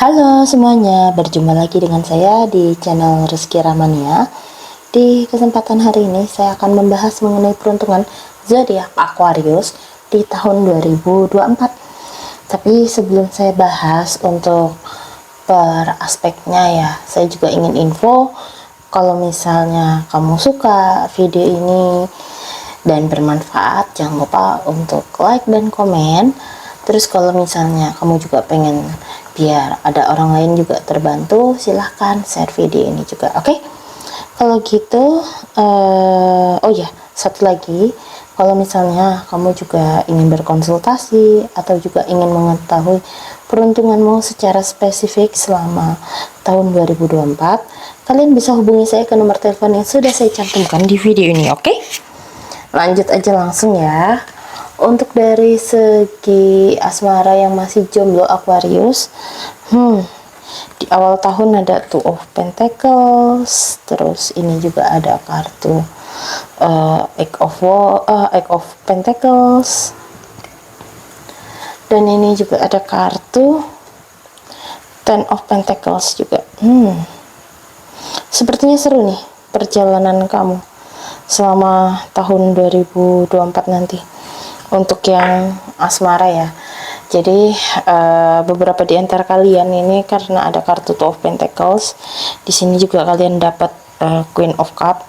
Halo semuanya, berjumpa lagi dengan saya di channel Rizky Ramania. Di kesempatan hari ini saya akan membahas mengenai peruntungan zodiak Aquarius di tahun 2024. Tapi sebelum saya bahas untuk per aspeknya ya, saya juga ingin info kalau misalnya kamu suka video ini dan bermanfaat, jangan lupa untuk like dan komen. Terus kalau misalnya kamu juga pengen biar ada orang lain juga terbantu, silahkan share video ini juga, oke? Kalau gitu, oh ya, satu lagi, kalau misalnya kamu juga ingin berkonsultasi atau juga ingin mengetahui peruntunganmu secara spesifik selama tahun 2024, kalian bisa hubungi saya ke nomor telepon yang sudah saya cantumkan di video ini, oke? Lanjut aja langsung ya. Untuk dari segi asmara yang masih jomblo Aquarius, di awal tahun ada Two of Pentacles, terus ini juga ada kartu Eight of Pentacles, dan ini juga ada kartu Ten of Pentacles juga. Sepertinya seru nih perjalanan kamu selama tahun 2024 nanti untuk yang asmara ya. Jadi beberapa di antara kalian ini karena ada kartu Two of Pentacles, di sini juga kalian dapat Queen of Cup.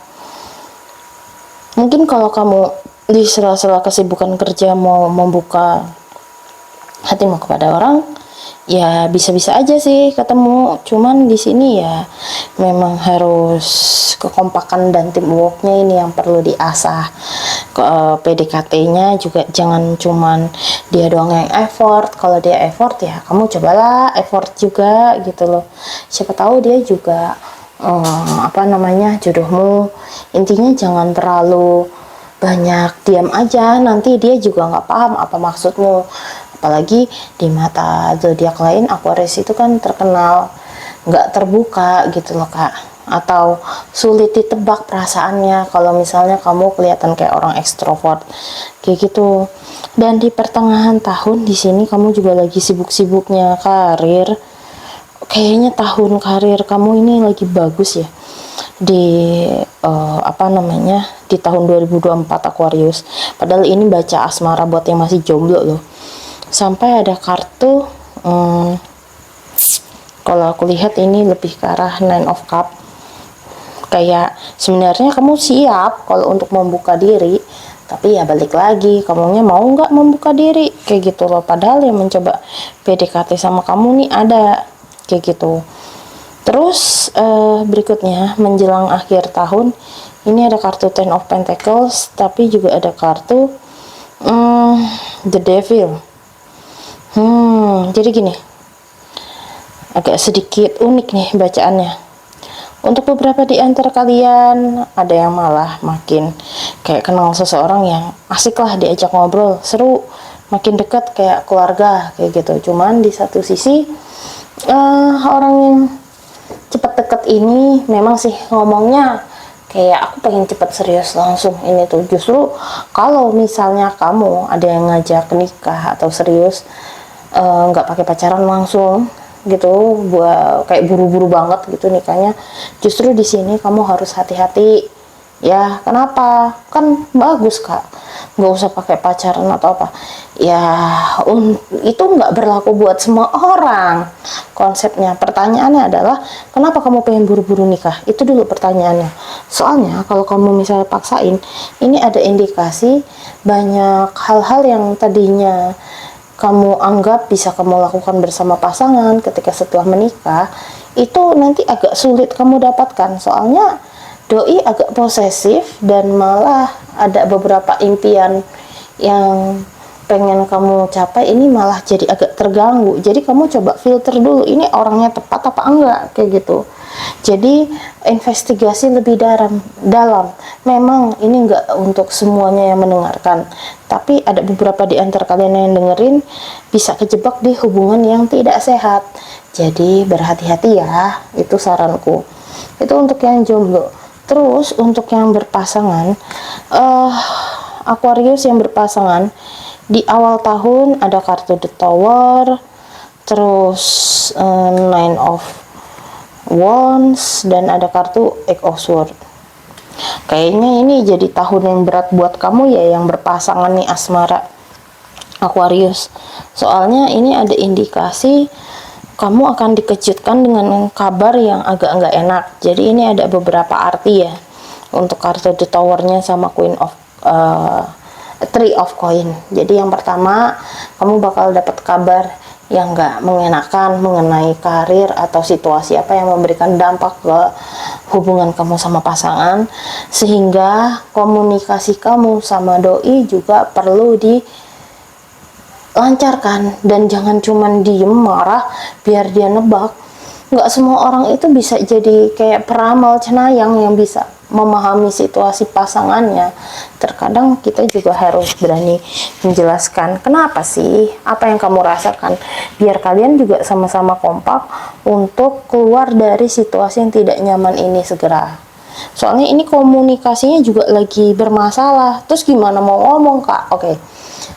Mungkin kalau kamu di sela-sela kesibukan kerja mau membuka hatimu kepada orang, ya bisa-bisa aja sih ketemu. Cuman di sini ya memang harus kekompakan dan teamworknya ini yang perlu diasah. PDKT-nya juga jangan cuman dia doang yang effort. Kalau dia effort ya kamu cobalah effort juga gitu loh. Siapa tahu dia juga jodohmu. Intinya jangan terlalu banyak diam aja, nanti dia juga nggak paham apa maksudmu. Apalagi di mata zodiak lain, Aquarius itu kan terkenal nggak terbuka gitu loh kak, atau sulit ditebak perasaannya kalau misalnya kamu kelihatan kayak orang ekstrovert kayak gitu. Dan di pertengahan tahun di sini kamu juga lagi sibuk-sibuknya karir. Kayaknya tahun karir kamu ini lagi bagus ya di di tahun 2024 Aquarius. Padahal ini baca asmara buat yang masih jomblo loh. Sampai ada kartu kalau aku lihat ini lebih ke arah Nine of Cup. Kayak sebenarnya kamu siap kalau untuk membuka diri, tapi ya balik lagi, kamunya mau nggak membuka diri kayak gitu loh. Padahal yang mencoba PDKT sama kamu nih ada kayak gitu. Terus berikutnya menjelang akhir tahun ini ada kartu Ten of Pentacles, tapi juga ada kartu The Devil. Jadi gini, agak sedikit unik nih bacaannya. Untuk beberapa di antara kalian ada yang malah makin kayak kenal seseorang yang asik lah diajak ngobrol, seru, makin dekat kayak keluarga kayak gitu. Cuman di satu sisi orang yang cepat dekat ini memang sih ngomongnya kayak aku pengen cepet serius langsung ini tuh. Justru kalau misalnya kamu ada yang ngajak nikah atau serius, nggak pakai pacaran langsung gitu, buat kayak buru-buru banget gitu nikahnya, justru di sini kamu harus hati-hati ya. Kenapa? Kan bagus kak, nggak usah pakai pacaran atau apa ya. Itu nggak berlaku buat semua orang konsepnya. Pertanyaannya adalah kenapa kamu pengen buru-buru nikah, itu dulu pertanyaannya. Soalnya kalau kamu misalnya paksain, ini ada indikasi banyak hal-hal yang tadinya kamu anggap bisa kamu lakukan bersama pasangan ketika setelah menikah, itu nanti agak sulit kamu dapatkan. Soalnya doi agak posesif dan malah ada beberapa impian yang pengen kamu capai ini malah jadi agak terganggu. Jadi kamu coba filter dulu, ini orangnya tepat apa enggak kayak gitu. Jadi investigasi lebih dalam. Memang ini enggak untuk semuanya yang mendengarkan, tapi ada beberapa di antara kalian yang dengerin bisa kejebak di hubungan yang tidak sehat. Jadi berhati-hati ya, itu saranku. Itu untuk yang jomblo. Terus untuk yang berpasangan, Aquarius yang berpasangan di awal tahun ada kartu The Tower, terus terus Nine of Wands, dan ada kartu Eight of Swords. Kayaknya ini jadi tahun yang berat buat kamu ya, yang berpasangan nih asmara Aquarius. Soalnya ini ada indikasi kamu akan dikejutkan dengan kabar yang agak nggak enak. Jadi ini ada beberapa arti ya untuk kartu The Tower-nya sama Queen of Three of Coin. Jadi yang pertama, kamu bakal dapat kabar yang nggak mengenakan mengenai karir atau situasi apa yang memberikan dampak ke hubungan kamu sama pasangan, sehingga komunikasi kamu sama doi juga perlu dilancarkan, dan jangan cuman diem marah biar dia nebak. Nggak semua orang itu bisa jadi kayak peramal cenayang yang bisa memahami situasi pasangannya. Terkadang kita juga harus berani menjelaskan kenapa sih, apa yang kamu rasakan, biar kalian juga sama-sama kompak untuk keluar dari situasi yang tidak nyaman ini segera. Soalnya ini komunikasinya juga lagi bermasalah. Terus gimana mau ngomong, Kak? Oke.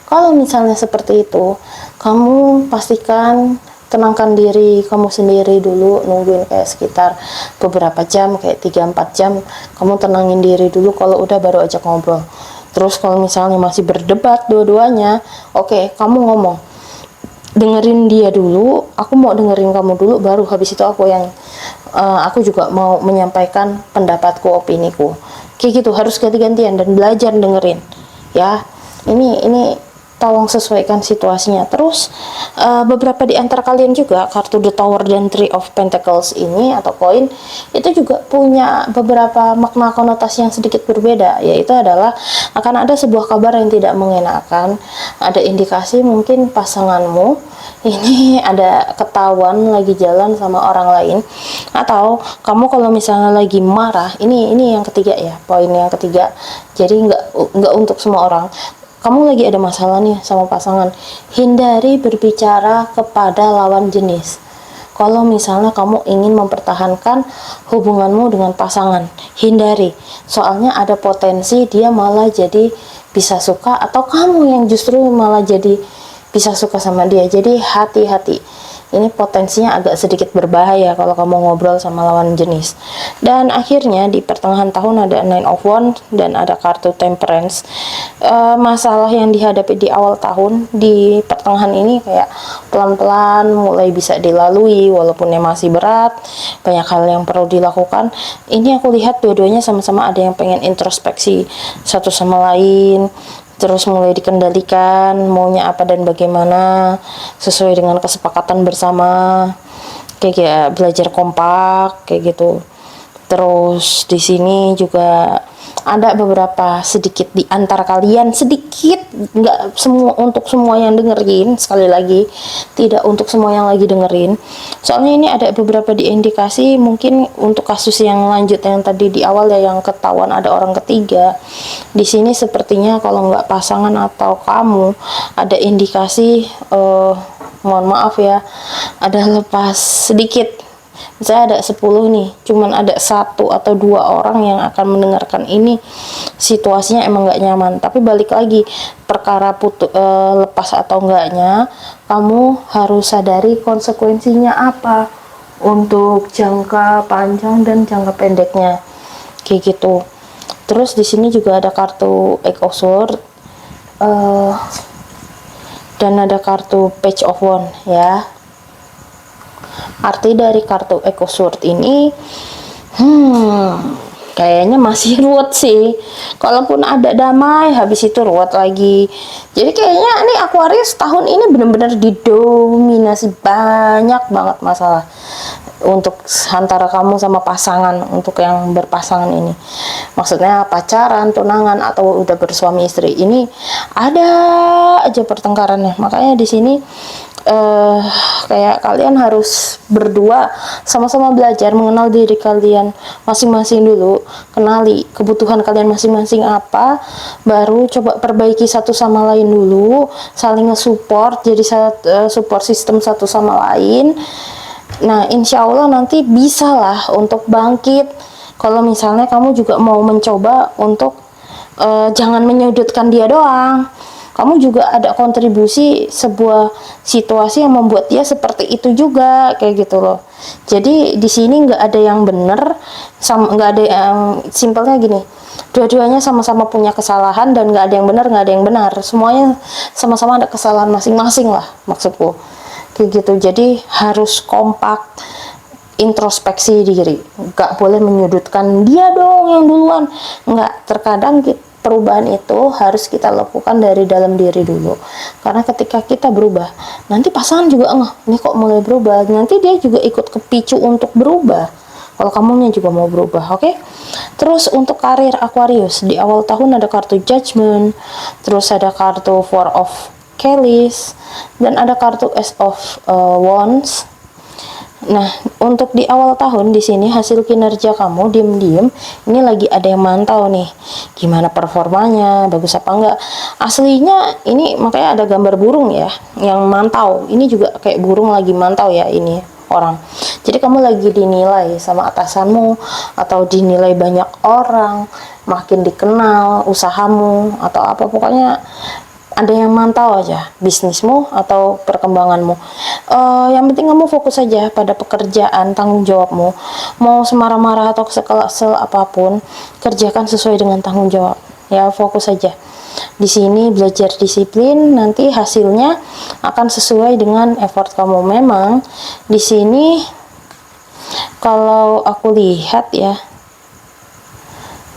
Kalau misalnya seperti itu, kamu pastikan tenangkan diri kamu sendiri dulu, nungguin kayak sekitar beberapa jam, kayak 3-4 jam, kamu tenangin diri dulu, kalau udah baru ajak ngobrol. Terus kalau misalnya masih berdebat dua-duanya, oke, kamu ngomong, dengerin dia dulu, aku mau dengerin kamu dulu, baru habis itu aku juga mau menyampaikan pendapatku, opiniku. Kayak gitu, harus ganti-gantian dan belajar dengerin ya. Ini tolong sesuaikan situasinya. Terus beberapa di antara kalian juga, kartu The Tower dan Three of Pentacles ini atau koin itu juga punya beberapa makna konotasi yang sedikit berbeda, yaitu adalah akan ada sebuah kabar yang tidak mengenakan. Ada indikasi mungkin pasanganmu ini ada ketahuan lagi jalan sama orang lain, atau kamu kalau misalnya lagi marah, ini yang ketiga ya, poin yang ketiga. Jadi nggak untuk semua orang. Kamu lagi ada masalah nih sama pasangan, hindari berbicara kepada lawan jenis. Kalau misalnya kamu ingin mempertahankan hubunganmu dengan pasangan, hindari. Soalnya ada potensi dia malah jadi bisa suka, atau kamu yang justru malah jadi bisa suka sama dia. Jadi hati-hati. Ini potensinya agak sedikit berbahaya kalau kamu ngobrol sama lawan jenis. Dan akhirnya di pertengahan tahun ada Nine of Wands dan ada kartu Temperance. Masalah yang dihadapi di awal tahun, di pertengahan ini kayak pelan-pelan mulai bisa dilalui, walaupun masih berat, banyak hal yang perlu dilakukan. Ini aku lihat dua-duanya sama-sama ada yang pengen introspeksi satu sama lain, terus mulai dikendalikan maunya apa dan bagaimana sesuai dengan kesepakatan bersama, kayak belajar kompak kayak gitu. Terus di sini juga ada beberapa sedikit di antara kalian, sedikit, nggak semua untuk semua yang dengerin, sekali lagi tidak untuk semua yang lagi dengerin. Soalnya ini ada beberapa diindikasi mungkin untuk kasus yang lanjut yang tadi di awal ya, yang ketahuan ada orang ketiga. Di sini sepertinya kalau nggak pasangan atau kamu ada indikasi, mohon maaf ya, ada lepas sedikit. Misalnya ada 10 nih, cuman ada 1 atau 2 orang yang akan mendengarkan ini, situasinya emang gak nyaman. Tapi balik lagi, perkara lepas atau enggaknya, kamu harus sadari konsekuensinya apa untuk jangka panjang dan jangka pendeknya, kayak gitu. Terus di sini juga ada kartu Eight of Swords dan ada kartu Page of Wands ya. Arti dari kartu Eight of Swords ini kayaknya masih ruwet sih. Kalaupun ada damai, habis itu ruwet lagi. Jadi kayaknya nih Aquarius tahun ini benar-benar didominasi banyak banget masalah untuk antara kamu sama pasangan, untuk yang berpasangan ini. Maksudnya pacaran, tunangan, atau udah bersuami istri, ini ada aja pertengkarannya. Makanya di sini kayak kalian harus berdua sama-sama belajar mengenal diri kalian masing-masing dulu, kenali kebutuhan kalian masing-masing apa, baru coba perbaiki satu sama lain dulu, saling nge-support, jadi support system satu sama lain. Nah, insya Allah nanti bisa lah untuk bangkit. Kalau misalnya kamu juga mau mencoba untuk jangan menyudutkan dia doang. kamu juga ada kontribusi sebuah situasi yang membuat dia seperti itu juga, kayak gitu loh. Jadi di sini nggak ada yang benar, sama nggak ada yang, simpelnya gini, dua-duanya sama-sama punya kesalahan dan nggak ada yang benar, nggak ada yang benar, semuanya sama-sama ada kesalahan masing-masing lah maksudku, kayak gitu. Jadi harus kompak, introspeksi diri, nggak boleh menyudutkan dia dong yang duluan, nggak. Terkadang perubahan itu harus kita lakukan dari dalam diri dulu, karena ketika kita berubah, nanti pasangan juga ini kok mulai berubah, nanti dia juga ikut kepicu untuk berubah kalau kamunya juga mau berubah. Oke? Terus untuk karir Aquarius, di awal tahun ada kartu Judgment, terus ada kartu Four of Chalice, dan ada kartu Ace of Wands. Nah, untuk di awal tahun di sini hasil kinerja kamu diem-diem ini lagi ada yang mantau nih, gimana performanya, bagus apa enggak. Aslinya ini makanya ada gambar burung ya yang mantau, ini juga kayak burung lagi mantau ya ini orang. Jadi kamu lagi dinilai sama atasanmu atau dinilai banyak orang, makin dikenal usahamu atau apa, pokoknya ada yang mantau aja bisnismu atau perkembanganmu. Yang penting kamu fokus saja pada pekerjaan, tanggung jawabmu. Mau semarah-marah atau kesel apapun, kerjakan sesuai dengan tanggung jawab. Ya, fokus saja. Di sini belajar disiplin, nanti hasilnya akan sesuai dengan effort kamu. Memang di sini kalau aku lihat ya,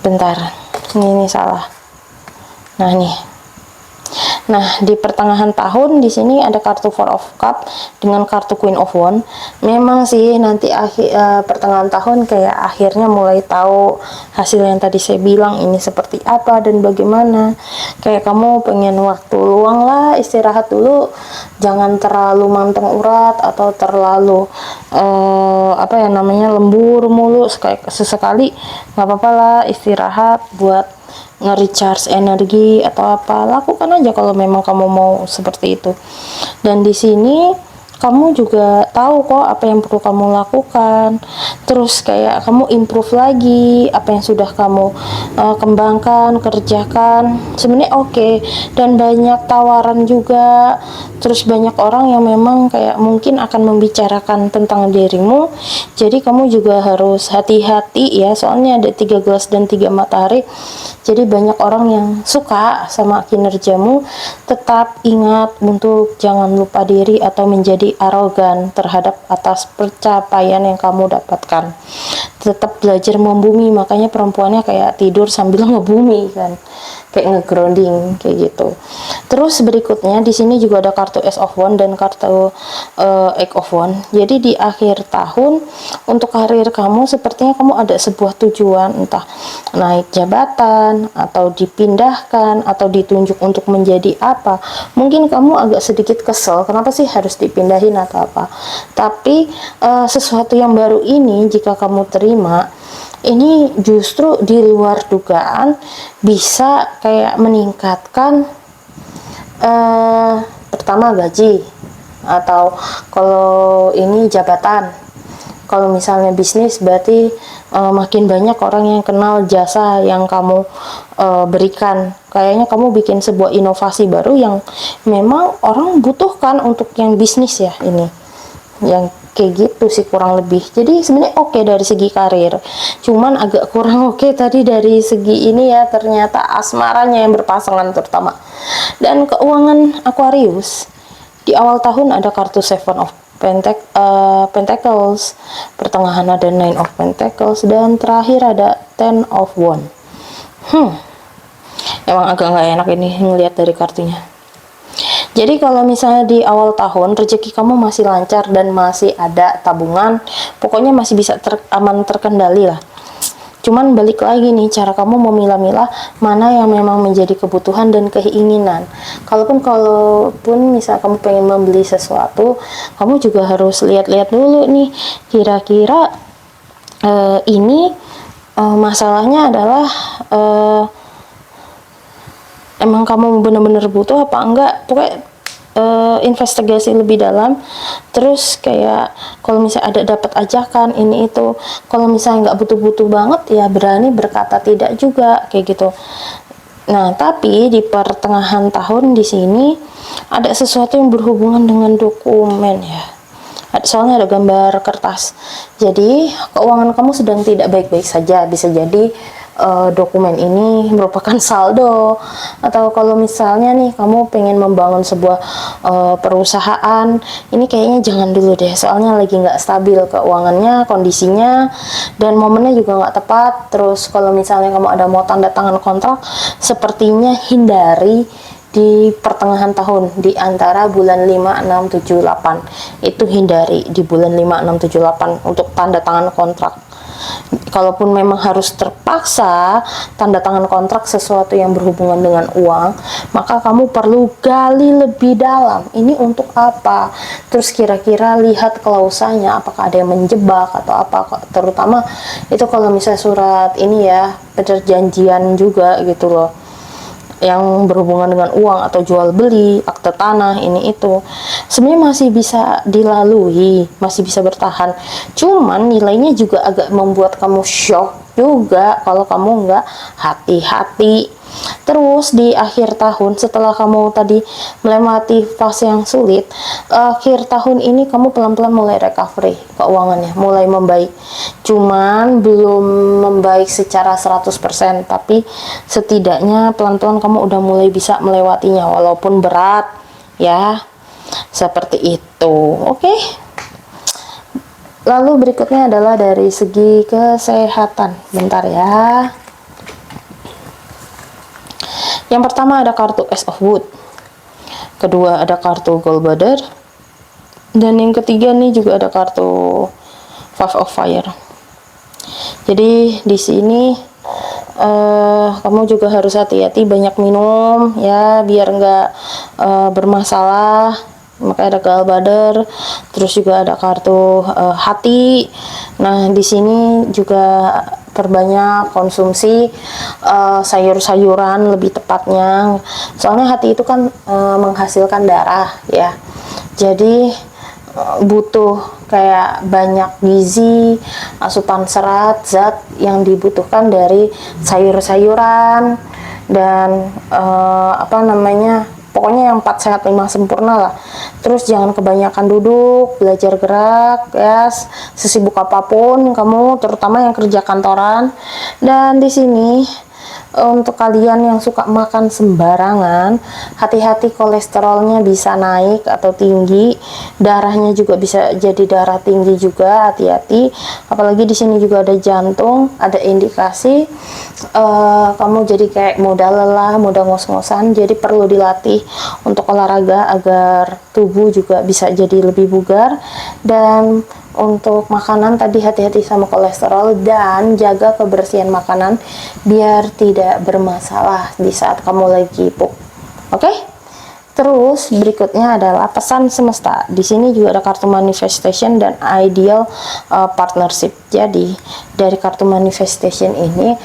bentar, ini salah. Nah nih. Nah, di pertengahan tahun di sini ada kartu Four of Cup dengan kartu Queen of Wands. Memang sih nanti pertengahan tahun kayak akhirnya mulai tahu hasil yang tadi saya bilang ini seperti apa dan bagaimana. Kayak kamu pengen waktu luang lah, istirahat dulu, jangan terlalu manteng urat atau terlalu lembur mulu. Kayak sesekali nggak apa-apa lah istirahat buat nge-recharge energi atau apa, lakukan aja kalau memang kamu mau seperti itu. Dan di sini kamu juga tahu kok apa yang perlu kamu lakukan, terus kayak kamu improve lagi apa yang sudah kamu kembangkan, kerjakan, sebenarnya oke. Dan banyak tawaran juga, terus banyak orang yang memang kayak mungkin akan membicarakan tentang dirimu, jadi kamu juga harus hati-hati ya, soalnya ada 3 gelas dan 3 matahari, jadi banyak orang yang suka sama kinerjamu. Tetap ingat untuk jangan lupa diri atau menjadi arogan terhadap atas pencapaian yang kamu dapatkan. Tetap belajar membumi, makanya perempuannya kayak tidur sambil ngebumi kan, kayak nge-grounding kayak gitu. Terus berikutnya di sini juga ada kartu Ace of Wands dan kartu Eight of Wands. Jadi di akhir tahun untuk karir kamu sepertinya kamu ada sebuah tujuan, entah naik jabatan atau dipindahkan atau ditunjuk untuk menjadi apa. Mungkin kamu agak sedikit kesel kenapa sih harus dipindahin atau apa, tapi sesuatu yang baru ini jika kamu terima, ini justru di luar dugaan bisa kayak meningkatkan pertama gaji, atau kalau ini jabatan. Kalau misalnya bisnis berarti makin banyak orang yang kenal jasa yang kamu berikan. Kayaknya kamu bikin sebuah inovasi baru yang memang orang butuhkan untuk yang bisnis ya ini. Yang kayak gitu sih kurang lebih. Jadi sebenarnya oke dari segi karir, cuman agak kurang oke tadi dari segi ini ya, ternyata asmaranya yang berpasangan terutama. Dan keuangan Aquarius di awal tahun ada kartu Seven of Pentacles, pertengahan ada Nine of Pentacles, dan terakhir ada Ten of Wands. Emang agak nggak enak ini ngelihat dari kartunya. Jadi kalau misalnya di awal tahun rezeki kamu masih lancar dan masih ada tabungan, pokoknya masih bisa aman terkendali lah. Cuman balik lagi nih, cara kamu memilah-milah mana yang memang menjadi kebutuhan dan keinginan. Kalaupun misal kamu pengen membeli sesuatu, kamu juga harus lihat-lihat dulu nih, kira-kira ini masalahnya adalah emang kamu bener-bener butuh apa enggak. Pokoknya investigasi lebih dalam. Terus kayak kalau misalnya ada dapat ajakan ini itu, kalau misalnya nggak butuh-butuh banget ya berani berkata tidak juga kayak gitu. Nah, tapi di pertengahan tahun di sini ada sesuatu yang berhubungan dengan dokumen ya. Soalnya ada gambar kertas. Jadi, keuangan kamu sedang tidak baik-baik saja. Bisa jadi dokumen ini merupakan saldo, atau kalau misalnya nih kamu pengen membangun sebuah perusahaan, ini kayaknya jangan dulu deh, soalnya lagi nggak stabil keuangannya, kondisinya, dan momennya juga nggak tepat. Terus kalau misalnya kamu ada mau tanda tangan kontrak, sepertinya hindari di pertengahan tahun, di antara bulan 5, 6, 7, 8. Itu hindari di bulan 5, 6, 7, 8 untuk tanda tangan kontrak. Kalaupun memang harus terpaksa tanda tangan kontrak sesuatu yang berhubungan dengan uang, maka kamu perlu gali lebih dalam. Ini untuk apa? Terus kira-kira lihat klausanya, apakah ada yang menjebak atau apa? Terutama itu kalau misalnya surat ini ya, perjanjian juga gitu loh, yang berhubungan dengan uang atau jual beli, akte tanah, ini itu, sebenarnya masih bisa dilalui, masih bisa bertahan. Cuman nilainya juga agak membuat kamu shock juga kalau kamu nggak hati-hati. Terus di akhir tahun, setelah kamu tadi melewati fase yang sulit, akhir tahun ini kamu pelan-pelan mulai recovery keuangannya, mulai membaik. Cuman belum membaik secara 100%, tapi setidaknya pelan-pelan kamu udah mulai bisa melewatinya, walaupun berat ya. Seperti itu. Oke. Lalu berikutnya adalah dari segi kesehatan. Bentar ya. Yang pertama ada kartu Ace of Wood, kedua ada kartu Gallbladder, dan yang ketiga nih juga ada kartu Five of Fire. Jadi di sini kamu juga harus hati-hati, banyak minum ya biar nggak bermasalah. Makanya ada Gallbladder, terus juga ada kartu hati. Nah di sini juga perbanyak konsumsi sayur-sayuran lebih tepatnya, soalnya hati itu kan menghasilkan darah ya, jadi butuh kayak banyak gizi, asupan serat, zat yang dibutuhkan dari sayur-sayuran dan pokoknya yang 4 sehat 5 sempurna lah. Terus jangan kebanyakan duduk, belajar gerak ya, sesibuk apapun kamu, terutama yang kerja kantoran. Dan di sini untuk kalian yang suka makan sembarangan, hati-hati, kolesterolnya bisa naik atau tinggi, darahnya juga bisa jadi darah tinggi juga, hati-hati. Apalagi di sini juga ada jantung, ada indikasi kamu jadi kayak mudah lelah, mudah ngos-ngosan, jadi perlu dilatih untuk olahraga agar tubuh juga bisa jadi lebih bugar. Dan untuk makanan tadi hati-hati sama kolesterol dan jaga kebersihan makanan biar tidak bermasalah di saat kamu lagi pup. Oke? Terus berikutnya adalah pesan semesta. Di sini juga ada kartu manifestation dan ideal partnership. Jadi dari kartu manifestation ini,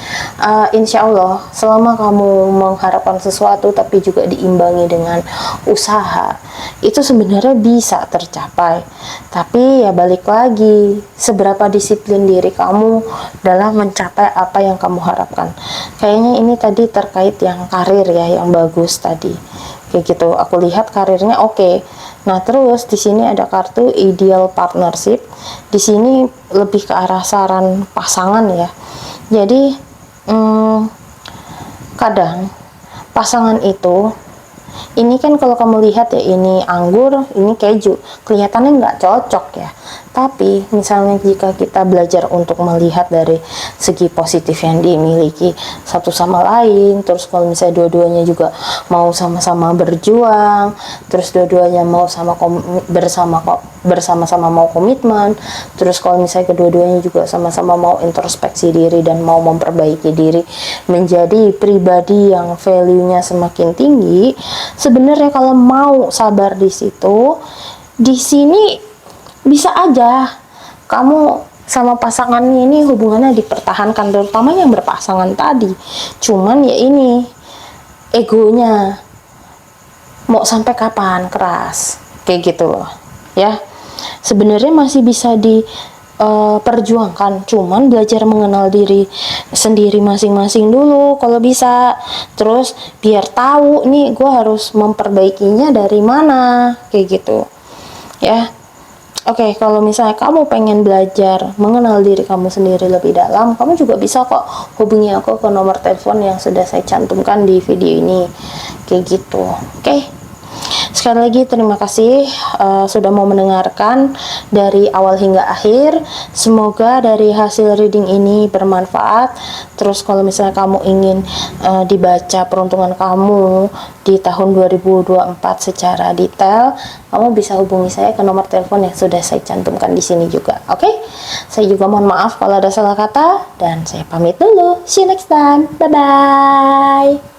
insya Allah selama kamu mengharapkan sesuatu tapi juga diimbangi dengan usaha, itu sebenarnya bisa tercapai. Tapi ya balik lagi, seberapa disiplin diri kamu dalam mencapai apa yang kamu harapkan. Kayaknya ini tadi terkait yang karir ya, yang bagus tadi. Kayak gitu, aku lihat karirnya oke. Nah, terus di sini ada kartu ideal partnership. Di sini lebih ke arah saran pasangan ya. Jadi kadang pasangan itu, ini kan kalau kamu lihat ya, ini anggur, ini keju, kelihatannya nggak cocok ya. Tapi misalnya jika kita belajar untuk melihat dari segi positif yang dimiliki satu sama lain, terus kalau misalnya dua-duanya juga mau sama-sama berjuang, terus dua-duanya mau bersama-sama mau komitmen, terus kalau misalnya kedua-duanya juga sama-sama mau introspeksi diri dan mau memperbaiki diri menjadi pribadi yang value-nya semakin tinggi, sebenarnya kalau mau sabar di situ, di sini bisa aja kamu sama pasangan ini hubungannya dipertahankan, terutama yang berpasangan tadi. Cuman ya ini egonya mau sampai kapan keras kayak gitu loh ya. Sebenarnya masih bisa perjuangkan, cuman belajar mengenal diri sendiri masing-masing dulu kalau bisa. Terus biar tahu nih gue harus memperbaikinya dari mana, kayak gitu ya. Oke, kalau misalnya kamu pengen belajar mengenal diri kamu sendiri lebih dalam, kamu juga bisa kok hubungi aku ke nomor telepon yang sudah saya cantumkan di video ini, kayak gitu. Oke, sekali lagi terima kasih sudah mau mendengarkan dari awal hingga akhir. Semoga dari hasil reading ini bermanfaat. Terus kalau misalnya kamu ingin dibaca peruntungan kamu di tahun 2024 secara detail, kamu bisa hubungi saya ke nomor telepon yang sudah saya cantumkan di sini juga. Oke? Saya juga mohon maaf kalau ada salah kata dan saya pamit dulu. See you next time. Bye bye.